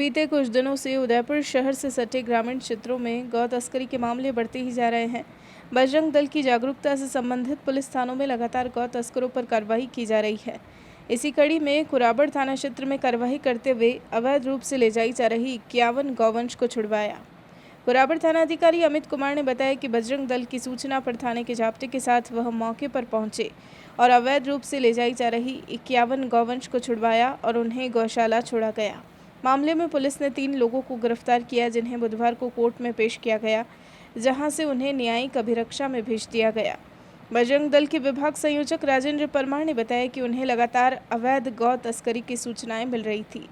बीते कुछ दिनों से उदयपुर शहर से सटे ग्रामीण क्षेत्रों में गौ तस्करी के मामले बढ़ते ही जा रहे हैं। बजरंग दल की जागरूकता से संबंधित पुलिस थानों में लगातार गौ तस्करों पर कार्रवाई की जा रही है। इसी कड़ी में कुराबड़ थाना क्षेत्र में कार्रवाई करते हुए अवैध रूप से ले जाई जा रही 51 गौवंश को छुड़वाया। कुराबड़ थाना अधिकारी अमित कुमार ने बताया कि बजरंग दल की सूचना पर थाने के जाब्ते के साथ वह मौके पर पहुंचे और अवैध रूप से ले जाई जा रही 51 गौवंश को छुड़वाया और उन्हें गौशाला छोड़ा गया। मामले में पुलिस ने 3 लोगों को गिरफ्तार किया, जिन्हें बुधवार को कोर्ट में पेश किया गया, जहां से उन्हें न्यायिक अभिरक्षा में भेज दिया गया। बजरंग दल के विभाग संयोजक राजेंद्र परमार ने बताया कि उन्हें लगातार अवैध गौ तस्करी की सूचनाएं मिल रही थी।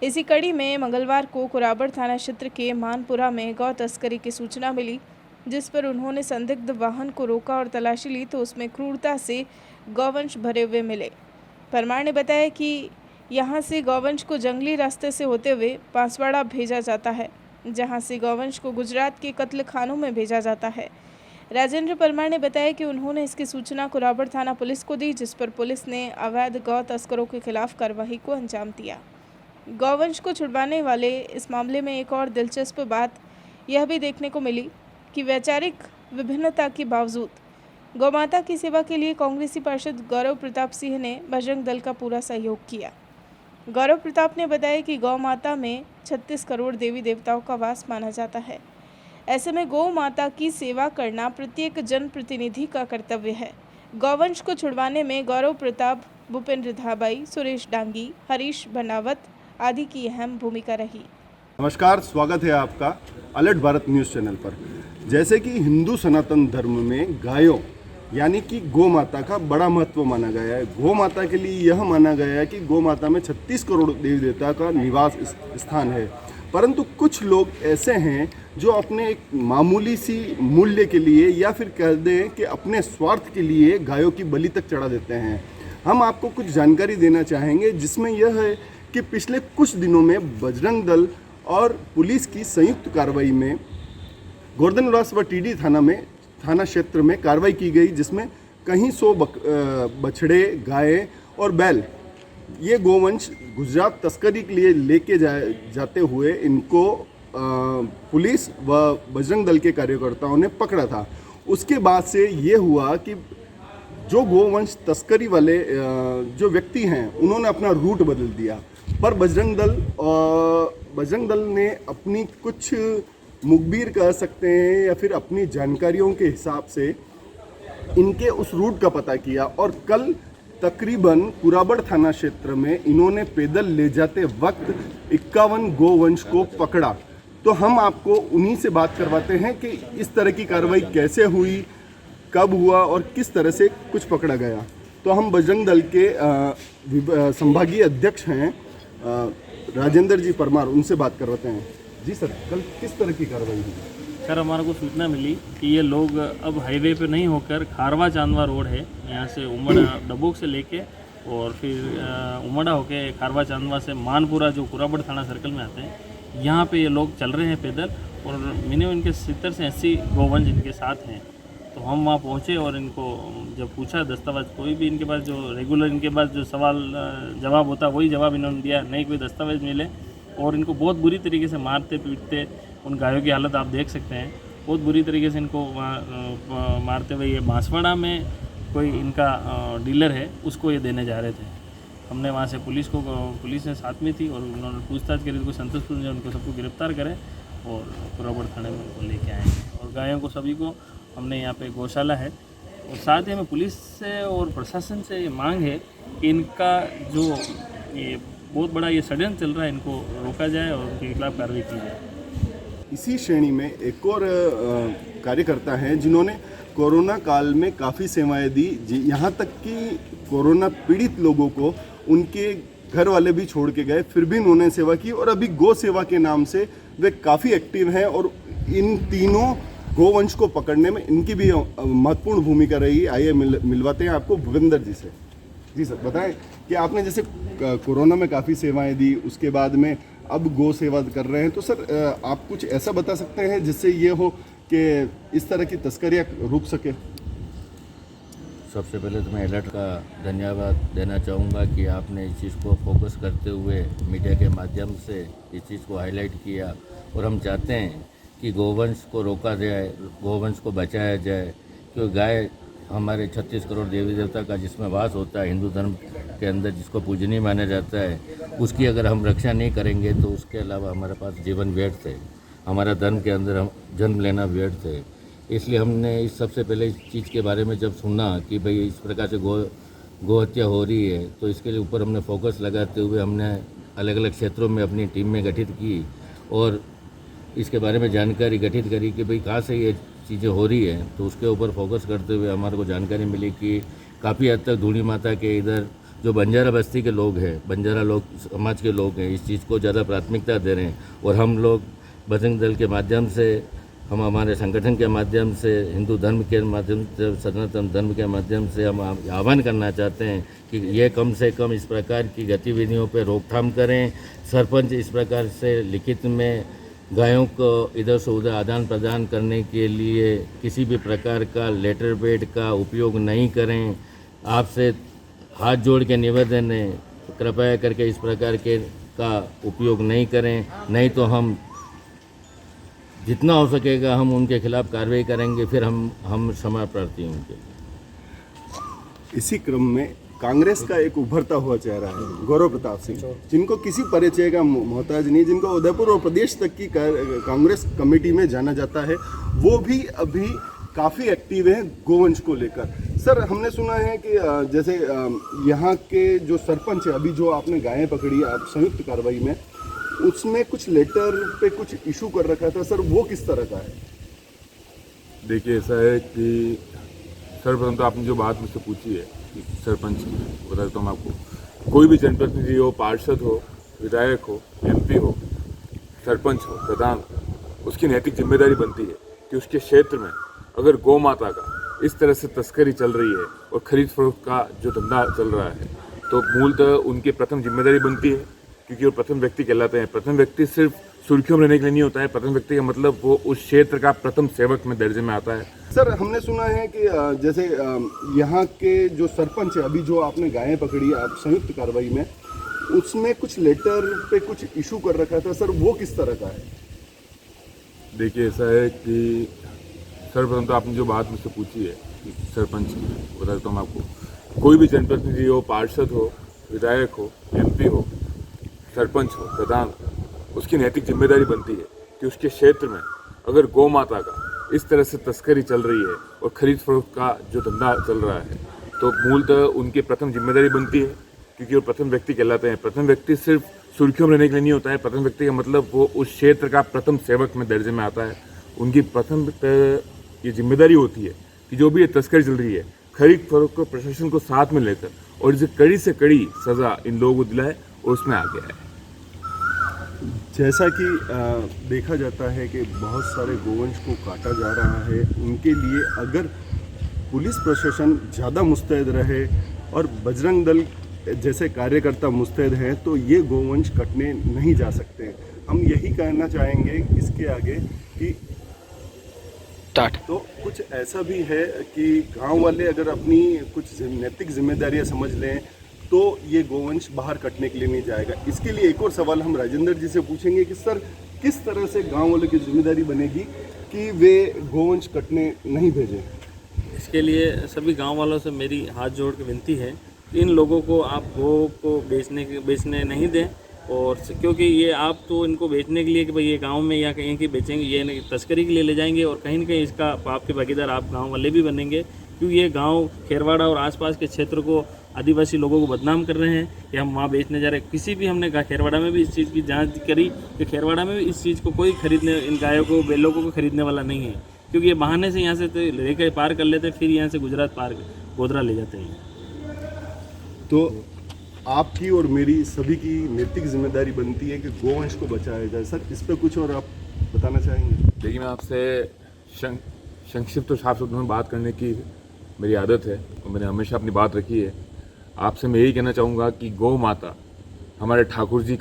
इसी कड़ी में मंगलवार को कुराबड़ थाना क्षेत्र के मानपुरा में गौ तस्करी की सूचना मिली, जिस पर उन्होंने संदिग्ध वाहन को रोका और तलाशी ली तो उसमें क्रूरता से गौवंश भरे हुए मिले। परमार ने बताया कि यहां से गौवंश को जंगली रास्ते से होते हुए बांसवाड़ा भेजा जाता है, जहां से गौवंश को गुजरात के कत्ल खानों में भेजा जाता है। राजेंद्र परमार ने बताया कि उन्होंने इसकी सूचना कुराबड़ थाना पुलिस को दी, जिस पर पुलिस ने अवैध गौ तस्करों के खिलाफ कार्रवाई को अंजाम दिया। गौवंश को छुड़वाने वाले इस मामले में एक और दिलचस्प बात यह भी देखने को मिली कि वैचारिक विभिन्नता के बावजूद गौमाता की सेवा के लिए कांग्रेसी पार्षद गौरव प्रताप सिंह ने बजरंग दल का पूरा सहयोग किया। गौरव प्रताप ने बताया कि गौ माता में 36 करोड़ देवी देवताओं का वास माना जाता है। ऐसे में गौ माता की सेवा करना प्रत्येक जनप्रतिनिधि का कर्तव्य है। गौवंश को छुड़वाने में गौरव प्रताप, भूपेंद्र धाबाई, सुरेश डांगी, हरीश बनावत आदि की अहम भूमिका रही। नमस्कार, स्वागत है आपका अलर्ट भारत न्यूज़ चैनल पर। जैसे कि हिंदू सनातन धर्म में गायों यानी कि गौ माता का बड़ा महत्व माना गया है। गौ माता के लिए यह माना गया है कि गौ माता में 36 करोड़ देवी देवता का निवास स्थान है। परंतु कुछ लोग ऐसे हैं जो अपने एक मामूली सी मूल्य के लिए या फिर कह दें कि अपने स्वार्थ के लिए गायों की बलि तक चढ़ा देते हैं। हम आपको कुछ जानकारी देना चाहेंगे, जिसमें यह है कि पिछले कुछ दिनों में बजरंग दल और पुलिस की संयुक्त कार्रवाई में गोवर्धनवास व टीडी थाना क्षेत्र में कार्रवाई की गई, जिसमें कहीं 100 बछड़े, गायें और बैल ये गोवंश गुजरात तस्करी के लिए लेके जाते हुए इनको पुलिस व बजरंग दल के कार्यकर्ताओं ने पकड़ा था। उसके बाद से ये हुआ कि जो गोवंश तस्करी वाले जो व्यक्ति हैं उन्होंने अपना रूट बदल दिया, पर बजरंग दल ने अपनी कुछ मुखबिर कह सकते हैं या फिर अपनी जानकारियों के हिसाब से इनके उस रूट का पता किया और कल तकरीबन कुराबड़ थाना क्षेत्र में इन्होंने पैदल ले जाते वक्त 51 गोवंश को पकड़ा। तो हम आपको उन्हीं से बात करवाते हैं कि इस तरह की कार्रवाई कैसे हुई, कब हुआ और किस तरह से कुछ पकड़ा गया। तो हम बजरंग दल के संभागीय अध्यक्ष हैं राजेंद्र जी परमार, उनसे बात करवाते हैं। जी सर, कल किस तरह की कार्रवाई हुई? सर, हमारे को सूचना मिली कि ये लोग अब हाईवे पे नहीं होकर खारवा चांदवा रोड है, यहाँ से उमड़ा डबोक से लेके और फिर उमड़ा होके खारवा चांदवा से मानपुरा जो कुराबड़ थाना सर्कल में आते हैं, यहाँ पे ये लोग चल रहे हैं पैदल और मिनिमम इनके 70 से 80 गोवंश इनके साथ हैं। तो हम वहाँ पहुँचे और इनको जब पूछा दस्तावेज, कोई भी इनके पास जो रेगुलर इनके पास जो सवाल जवाब होता वही जवाब इन्होंने दिया, नहीं कोई दस्तावेज मिले और इनको बहुत बुरी तरीके से मारते पीटते, उन गायों की हालत आप देख सकते हैं, बहुत बुरी तरीके से इनको मारते हुए ये बांसवाड़ा में कोई इनका डीलर है उसको ये देने जा रहे थे। हमने वहाँ से पुलिस ने साथ में थी और उन्होंने पूछताछ करी, उनको संतुष्ट हुए, उनको सबको गिरफ्तार करें और कुराबड़ थाने में उनको लेके आए और गायों को सभी को हमने यहाँ पे गौशाला है और साथ ही हमें पुलिस से और प्रशासन से ये मांग है कि इनका जो ये बहुत बड़ा ये षड्यंत्र चल रहा है, इनको रोका जाए और उनके खिलाफ कार्रवाई की जाए। इसी श्रेणी में एक और कार्यकर्ता हैं जिन्होंने कोरोना काल में काफ़ी सेवाएं दी, यहाँ तक कि कोरोना पीड़ित लोगों को उनके घर वाले भी छोड़ के गए, फिर भी उन्होंने सेवा की और अभी गौ सेवा के नाम से वे काफ़ी एक्टिव हैं और इन तीनों गोवंश को पकड़ने में इनकी भी महत्वपूर्ण भूमिका रही। आइए मिलवाते हैं आपको भूपेंद्र जी से। जी सर, बताएं कि आपने जैसे कोरोना में काफ़ी सेवाएं दी, उसके बाद में अब गौ सेवा कर रहे हैं, तो सर आप कुछ ऐसा बता सकते हैं जिससे ये हो कि इस तरह की तस्करियां रुक सके? सबसे पहले तो मैं अलर्ट का धन्यवाद देना चाहूँगा कि आपने इस चीज़ को फोकस करते हुए मीडिया के माध्यम से इस चीज़ को हाईलाइट किया। और हम चाहते हैं कि गोवंश को रोका जाए, गोवंश को बचाया जाए, क्योंकि गाय हमारे 36 करोड़ देवी देवता का जिसमें वास होता है हिंदू धर्म के अंदर, जिसको पूजनीय माना जाता है, उसकी अगर हम रक्षा नहीं करेंगे तो उसके अलावा हमारे पास जीवन व्यर्थ है, हमारा धर्म के अंदर हम जन्म लेना व्यर्थ है। इसलिए हमने इस सबसे पहले इस चीज़ के बारे में जब सुना कि भाई इस प्रकार से गौ हत्या हो रही है, तो इसके ऊपर हमने फोकस लगाते हुए हमने अलग अलग क्षेत्रों में अपनी टीम में गठित की और इसके बारे में जानकारी गठित करी कि भाई कहाँ से ये चीज़ें हो रही है। तो उसके ऊपर फोकस करते हुए हमारे को जानकारी मिली कि काफ़ी हद तक धूणी माता के इधर जो बंजारा बस्ती के लोग हैं, बंजारा लोग समाज के लोग हैं, इस चीज़ को ज़्यादा प्राथमिकता दे रहे हैं। और हम लोग बजरंग दल के माध्यम से, हम हमारे संगठन के माध्यम से, हिंदू धर्म के माध्यम से, सनातन धर्म के माध्यम से हम आह्वान करना चाहते हैं कि ये कम से कम इस प्रकार की गतिविधियों पर रोकथाम करें। सरपंच इस प्रकार से लिखित में गायों को इधर से उधर आदान प्रदान करने के लिए किसी भी प्रकार का लेटर पैड का उपयोग नहीं करें। आपसे हाथ जोड़ के निवेदन है, कृपया करके इस प्रकार के का उपयोग नहीं करें, नहीं तो हम जितना हो सकेगा हम उनके खिलाफ कार्रवाई करेंगे। फिर हम क्षमा प्रार्थी हैं उनके लिए। इसी क्रम में कांग्रेस का एक उभरता हुआ चेहरा है गौरव प्रताप सिंह, जिनको किसी परिचय का मोहताज नहीं, जिनको उदयपुर और प्रदेश तक की कांग्रेस कमेटी में जाना जाता है, वो भी अभी काफ़ी एक्टिव है गोवंश को लेकर। सर, हमने सुना है कि जैसे यहाँ के जो सरपंच है, अभी जो आपने गायें पकड़ी आप संयुक्त कार्रवाई में, उसमें कुछ लेटर पे कुछ इशू कर रखा था सर, वो किस तरह का है? देखिए, ऐसा है कि सर्वप्रथम तो आपने जो बात मुझसे पूछी है सरपंच की, बता देता हूँ आपको। कोई भी जनप्रतिनिधि हो, पार्षद हो, विधायक हो, एमपी हो, सरपंच हो, प्रधान हो, उसकी नैतिक जिम्मेदारी बनती है कि उसके क्षेत्र में अगर गौ माता का इस तरह से तस्करी चल रही है और खरीद फरोख्त का जो धंधा चल रहा है, तो मूलतः उनकी प्रथम जिम्मेदारी बनती है, क्योंकि वो प्रथम व्यक्ति कहलाते हैं। प्रथम व्यक्ति सिर्फ सुर्खियों में रहने के लिए नहीं होता है। प्रथम व्यक्ति का मतलब वो उस क्षेत्र का प्रथम सेवक में दर्जे में आता है। सर, हमने सुना है कि जैसे यहाँ के जो सरपंच है, अभी जो आपने गायें पकड़ी आप संयुक्त कार्रवाई में, उसमें कुछ लेटर पे कुछ इशू कर रखा था सर, वो किस तरह का है? देखिए, ऐसा है कि सर्वप्रथम तो आपने जो बात मुझसे पूछी है सरपंच की, बता देता हूँ आपको। कोई भी जनप्रतिनिधि हो, पार्षद हो, विधायक हो, एमपी हो, सरपंच हो, प्रधान हो, उसकी नैतिक जिम्मेदारी बनती है कि उसके क्षेत्र में अगर गौ माता का इस तरह से तस्करी चल रही है और खरीद फरोख्त का जो धंधा चल रहा है, तो मूलतः उनकी प्रथम जिम्मेदारी बनती है, क्योंकि वो प्रथम व्यक्ति कहलाते हैं। प्रथम व्यक्ति सिर्फ सुर्खियों में रहने के लिए नहीं होता है। प्रथम व्यक्ति का मतलब वो उस क्षेत्र का प्रथम सेवक में दर्जे में आता है। उनकी प्रथम ये जिम्मेदारी होती है कि जो भी ये तस्करी चल रही है, खरीद फरोख्त को प्रशासन को साथ में लेकर और इसे कड़ी से कड़ी सज़ा इन लोगों को दिलाए, और उसमें आ गया है। जैसा कि देखा जाता है कि बहुत सारे गोवंश को काटा जा रहा है, उनके लिए अगर पुलिस प्रशासन ज़्यादा मुस्तैद रहे और बजरंग दल जैसे कार्यकर्ता मुस्तैद हैं, तो ये गोवंश कटने नहीं जा सकते। हम यही कहना चाहेंगे इसके आगे कि तो कुछ ऐसा भी है कि गांव वाले अगर अपनी कुछ नैतिक जिम्मेदारियां समझ लें तो ये गोवंश बाहर कटने के लिए नहीं जाएगा। इसके लिए एक और सवाल हम राजेंद्र जी से पूछेंगे कि सर, किस तरह से गांव वालों की जिम्मेदारी बनेगी कि वे गोवंश कटने नहीं भेजें? इसके लिए सभी गांव वालों से मेरी हाथ जोड़ के विनती है कि इन लोगों को आप गौ को बेचने नहीं दें, और क्योंकि ये आप तो इनको बेचने के लिए कि भाई ये गांव में या कहीं की बेचेंगे, ये तस्करी के लिए ले जाएंगे और कहीं ना कहीं इसका पाप के भागीदार आप गांव वाले भी बनेंगे, क्योंकि ये गांव खेरवाड़ा और आसपास के क्षेत्र को आदिवासी लोगों को बदनाम कर रहे हैं कि हम वहाँ बेचने जा रहे हैं। किसी भी हमने कहा, खेरवाड़ा में भी इस चीज़ की जांच करी कि खेरवाड़ा में भी इस चीज़ को कोई खरीदने, इन गायों को, बैलों को खरीदने वाला नहीं है, क्योंकि ये बहाने से यहाँ से तो लेकर पार कर लेते, फिर यहाँ से गुजरात पार गोधरा ले जाते हैं। तो आपकी और मेरी सभी की नैतिक जिम्मेदारी बनती है कि गोवंश को बचाया जाए। सर, इस पर कुछ और आप बताना चाहेंगे? देखिए, मैं आपसे संक्षिप्त और साफ शब्दों में बात करने की मेरी आदत है और मैंने हमेशा अपनी बात रखी है। आपसे मैं यही कहना चाहूँगा कि गौ माता हमारे ठाकुर जी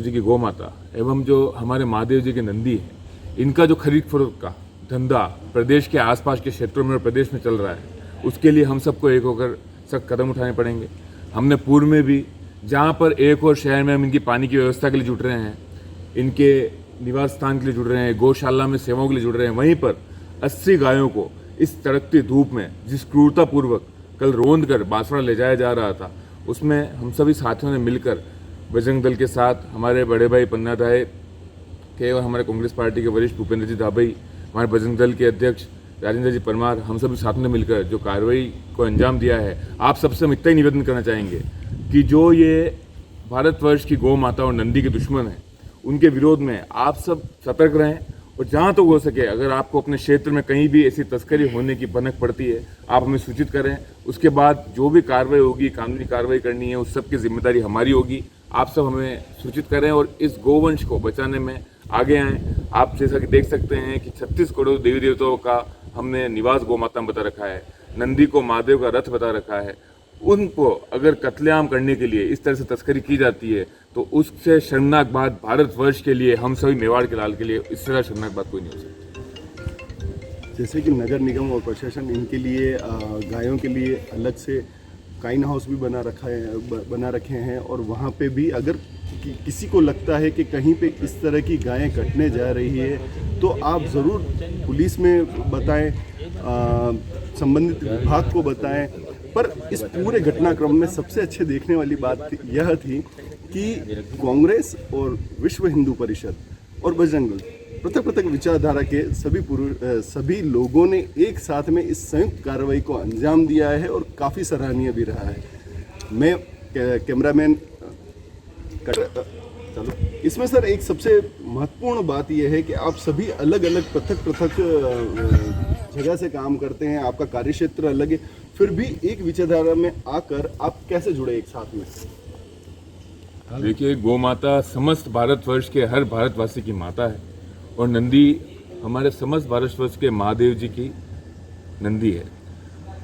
की गौ माता एवं जो हमारे महादेव जी के नंदी हैं, इनका जो खरीद फरोख्त का धंधा प्रदेश के आसपास के क्षेत्रों में और प्रदेश में चल रहा है, उसके लिए हम सबको एक होकर सख्त कदम उठाने पड़ेंगे। हमने पूर्व में भी जहाँ पर एक और शहर में हम इनकी पानी की व्यवस्था के लिए जुट रहे हैं, इनके निवास स्थान के लिए जुड़ रहे हैं, गौशाला में सेवाओं के लिए जुड़ रहे हैं, वहीं पर 80 गायों को इस तड़कती धूप में जिस क्रूरतापूर्वक कल रौंद कर बांसवाड़ा ले जाया जा रहा था, उसमें हम सभी साथियों ने मिलकर बजरंग दल के साथ हमारे बड़े भाई पन्ना राय के और हमारे कांग्रेस पार्टी के वरिष्ठ भूपेंद्र जी दाभई, हमारे बजरंग दल के अध्यक्ष राजेंद्र जी परमार, हम सभी साथ में मिलकर जो कार्रवाई को अंजाम दिया है, आप सबसे हम इतना ही निवेदन करना चाहेंगे कि जो ये भारतवर्ष की गौ माता और नंदी के दुश्मन हैं, उनके विरोध में आप सब सतर्क रहें और जहाँ तो हो सके अगर आपको अपने क्षेत्र में कहीं भी ऐसी तस्करी होने की भनक पड़ती है, आप हमें सूचित करें। उसके बाद जो भी कार्रवाई होगी, कानूनी कार्रवाई करनी है, उस सब की जिम्मेदारी हमारी होगी। आप सब हमें सूचित करें और इस गौवंश को बचाने में आगे आएँ। आप जैसा कि देख सकते हैं कि 36 करोड़ देवी देवताओं का हमने निवास गौ माता में बता रखा है, नंदी को महादेव का रथ बता रखा है। उनको अगर कत्लेआम करने के लिए इस तरह से तस्करी की जाती है तो उससे शर्मनाक बात भारतवर्ष के लिए, हम सभी मेवाड़ के लाल के लिए इससे ज़्यादा शर्मनाक बात कोई नहीं हो सकती। जैसे कि नगर निगम और प्रशासन इनके लिए गायों के लिए अलग से काइन हाउस भी बना रखे हैं और वहाँ पे भी अगर किसी को लगता है कि कहीं पे इस तरह की गायें कटने जा रही है तो आप ज़रूर पुलिस में बताएं, संबंधित विभाग को बताएं। पर इस पूरे घटनाक्रम में सबसे अच्छे देखने वाली बात यह थी कि कांग्रेस और विश्व हिंदू परिषद और बजरंग दल पृथक पृथक विचारधारा के सभी लोगों ने एक साथ में इस संयुक्त कार्रवाई को अंजाम दिया है और काफ़ी सराहनीय भी रहा है। मैं कैमरामैन चलो इसमें सर एक सबसे महत्वपूर्ण बात यह है कि आप सभी अलग अलग पृथक जगह से काम करते हैं, आपका कार्यक्षेत्र अलग है, फिर भी एक विचारधारा में आकर आप कैसे जुड़े एक साथ में? देखिए, गौ माता समस्त भारतवर्ष के हर भारतवासी की माता है और नंदी हमारे समस्त भारतवर्ष के महादेव जी की नंदी है।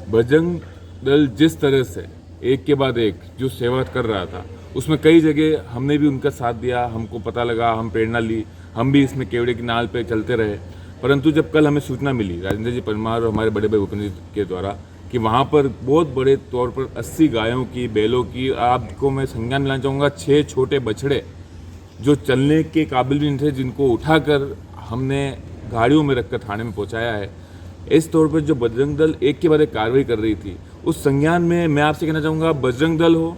बजरंग दल जिस तरह से एक के बाद एक जो सेवा कर रहा था, उसमें कई जगह हमने भी उनका साथ दिया, हमको पता लगा, हम प्रेरणा ली, हम भी इसमें केवड़े की नाल पे चलते रहे। परंतु जब कल हमें सूचना मिली राजेंद्र जी परमार और हमारे बड़े भाई भूपेंद्र जी के द्वारा कि वहाँ पर बहुत बड़े तौर पर 80 गायों की, बैलों की, आपको मैं संज्ञान मिलाना चाहूँगा 6 छोटे बछड़े जो चलने के काबिल भी नहीं थे, जिनको उठाकर हमने गाड़ियों में रखकर थाने में पहुँचाया है। इस तौर पर जो बजरंग दल एक के बाद एक कार्रवाई कर रही थी, उस संज्ञान में मैं आपसे कहना चाहूँगा, बजरंग दल हो,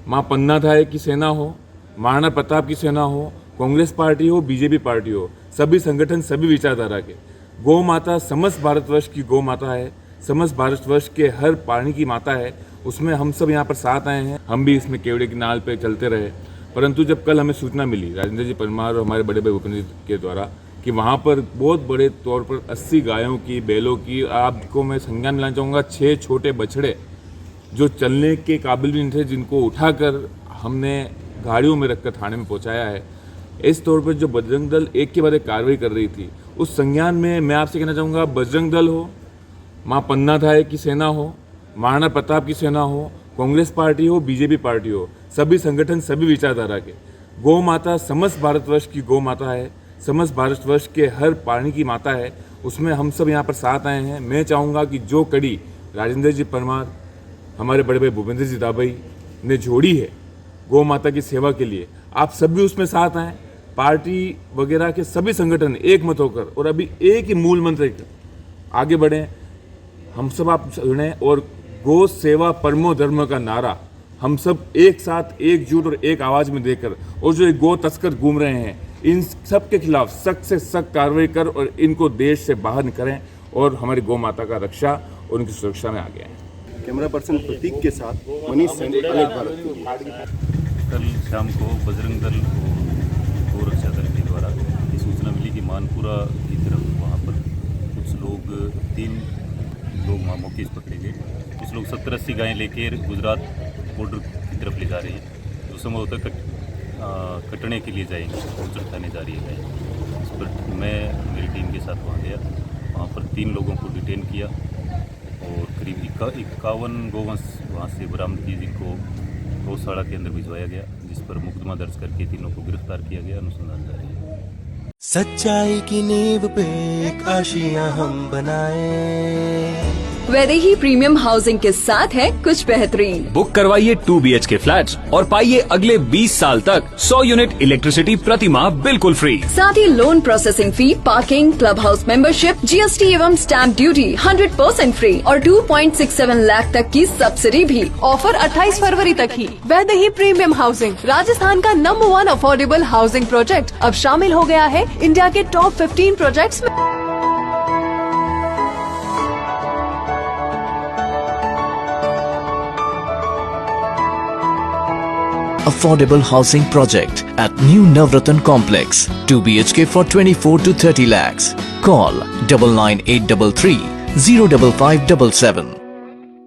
माँ पन्ना धाय की सेना हो, महाराणा प्रताप की सेना हो, कांग्रेस पार्टी हो, बीजेपी पार्टी हो, सभी संगठन, सभी विचारधारा के, गौ माता समस्त भारतवर्ष की गौ माता है, समस्त भारतवर्ष के हर प्राणी की माता है। उसमें हम सब यहाँ पर साथ आए हैं, हम भी इसमें केवड़े की नाल पे चलते रहे। परंतु जब कल हमें सूचना मिली राजेंद्र जी परमार और हमारे बड़े भाई भूपेंद्र जी के द्वारा कि वहाँ पर बहुत बड़े तौर पर 80 गायों की, बैलों की, आपको मैं संज्ञान मिलाना चाहूँगा 6 छोटे बछड़े जो चलने के काबिल भी नहीं थे, जिनको उठाकर हमने गाड़ियों में रखकर थाने में पहुँचाया है। इस तौर पर जो बजरंग दल एक के बाद एक कार्रवाई कर रही थी, उस संज्ञान में मैं आपसे कहना चाहूँगा, बजरंग दल हो, माँ पन्ना धाय की सेना हो, महाराणा प्रताप की सेना हो, कांग्रेस पार्टी हो, बीजेपी पार्टी हो, सभी संगठन, सभी विचारधारा के, गौ माता समस्त भारतवर्ष की गौ माता है, समस्त भारतवर्ष के हर प्राणी की माता है। उसमें हम सब यहाँ पर साथ आए हैं। मैं चाहूँगा कि जो कड़ी राजेंद्र जी परमार, हमारे बड़े भाई भूपेंद्र जी दाभई ने जोड़ी है गौ माता की सेवा के लिए, आप सब भी उसमें साथ आएँ। पार्टी वगैरह के सभी संगठन एक मत होकर और अभी एक ही मूल मंत्र लेकर आगे बढ़ें। हम सब आप सुने और गौ सेवा परमो धर्म का नारा हम सब एक साथ एकजुट और एक आवाज़ में देकर, और जो ये गौ तस्कर घूम रहे हैं, इन सब के खिलाफ सख्त से सख्त कार्रवाई कर और इनको देश से बाहर निकालें और हमारी गौ माता का रक्षा और उनकी सुरक्षा में आगे आएँ। कैमरा पर्सन प्रतीक के साथ मनीष सेन, अलर्ट भारत। कल शाम को बजरंग दल और गौ रक्षा दल के द्वारा ये सूचना मिली कि मानपुरा की तरफ वहाँ पर कुछ लोग 3 लोग मौके पर पकड़े गए। कुछ लोग 70-80 गायें लेकर गुजरात बॉर्डर की तरफ ले जा रहे हैं, जो संभवतः कटने के लिए जाएंगे, पहुँचर खाने जा रही है गायें। इस पर मैं मेरी टीम के साथ वहाँ गया, वहाँ पर 3 लोगों को डिटेन किया और करीब 51 गोवंश वहाँ से बरामद किए, जिनको गौशाला के अंदर भिजवाया गया, जिस पर मुकदमा दर्ज करके तीनों को गिरफ्तार किया गया। अनुसंधान जारी है। सच्चाई की नींव पे एक आशियां हम बनाए। वैदेही प्रीमियम हाउसिंग के साथ है कुछ बेहतरीन। बुक करवाइए 2 BHK फ्लैट्स और पाइए अगले 20 साल तक 100 यूनिट इलेक्ट्रिसिटी प्रति माह बिल्कुल फ्री। साथ ही loan processing fee, parking, club house membership, GST एवं स्टैम्प ड्यूटी 100% फ्री और 2.67 लाख तक की सब्सिडी भी। ऑफर 28 फरवरी तक ही। वैदेही प्रीमियम हाउसिंग राजस्थान का नंबर 1 अफोर्डेबल हाउसिंग प्रोजेक्ट अब शामिल हो गया है इंडिया के टॉप 15 प्रोजेक्ट्स में। Affordable housing project at New Navratan Complex, 2 BHK for 24 to 30 lakhs. Call 99833 05577.